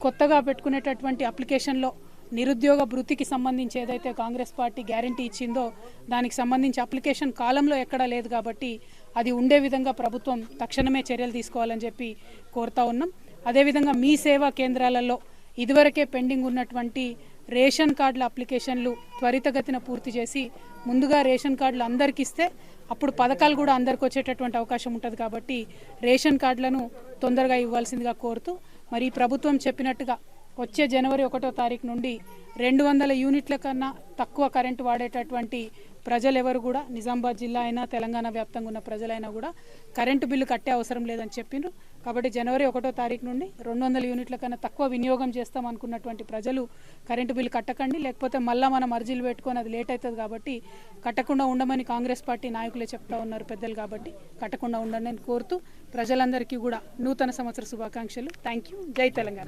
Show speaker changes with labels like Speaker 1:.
Speaker 1: కొత్తగా పెట్టుకునేటటువంటి అప్లికేషన్లో నిరుద్యోగ భృతికి సంబంధించి ఏదైతే కాంగ్రెస్ పార్టీ గ్యారంటీ ఇచ్చిందో దానికి సంబంధించి అప్లికేషన్ కాలంలో ఎక్కడా లేదు కాబట్టి అది ఉండే విధంగా ప్రభుత్వం తక్షణమే చర్యలు తీసుకోవాలని చెప్పి కోరుతా ఉన్నాం. అదేవిధంగా మీ సేవా కేంద్రాలలో ఇదివరకే పెండింగ్ ఉన్నటువంటి రేషన్ కార్డుల అప్లికేషన్లు త్వరితగతిన పూర్తి చేసి ముందుగా రేషన్ కార్డులు అందరికి ఇస్తే అప్పుడు పథకాలు కూడా అందరికి వచ్చేటటువంటి అవకాశం ఉంటుంది కాబట్టి రేషన్ కార్డులను తొందరగా ఇవ్వాల్సిందిగా కోరుతూ మరి ప్రభుత్వం చెప్పినట్టుగా వచ్చే జనవరి 1వ తారీఖు నుండి 200 యూనిట్ల కన్నా తక్కువ కరెంటు వాడేటటువంటి ప్రజలెవరు కూడా నిజామాబాద్ జిల్లా అయినా తెలంగాణ వ్యాప్తంగా ఉన్న ప్రజలైనా కూడా కరెంటు బిల్లు కట్టే అవసరం లేదని చెప్పిండ్రు. కాబట్టి జనవరి 1వ తారీఖు నుండి 200 యూనిట్ల కన్నా తక్కువ వినియోగం చేస్తాం అనుకున్నటువంటి ప్రజలు కరెంటు బిల్లు కట్టకండి, లేకపోతే మళ్ళీ మనం అర్జీలు పెట్టుకొని అది లేట్ అవుతుంది కాబట్టి కట్టకుండా ఉండమని కాంగ్రెస్ పార్టీ నాయకులే చెప్తా ఉన్నారు పెద్దలు. కాబట్టి కట్టకుండా ఉండండి అని కోరుతూ ప్రజలందరికీ కూడా నూతన సంవత్సర శుభాకాంక్షలు. Thank you. జై తెలంగాణ.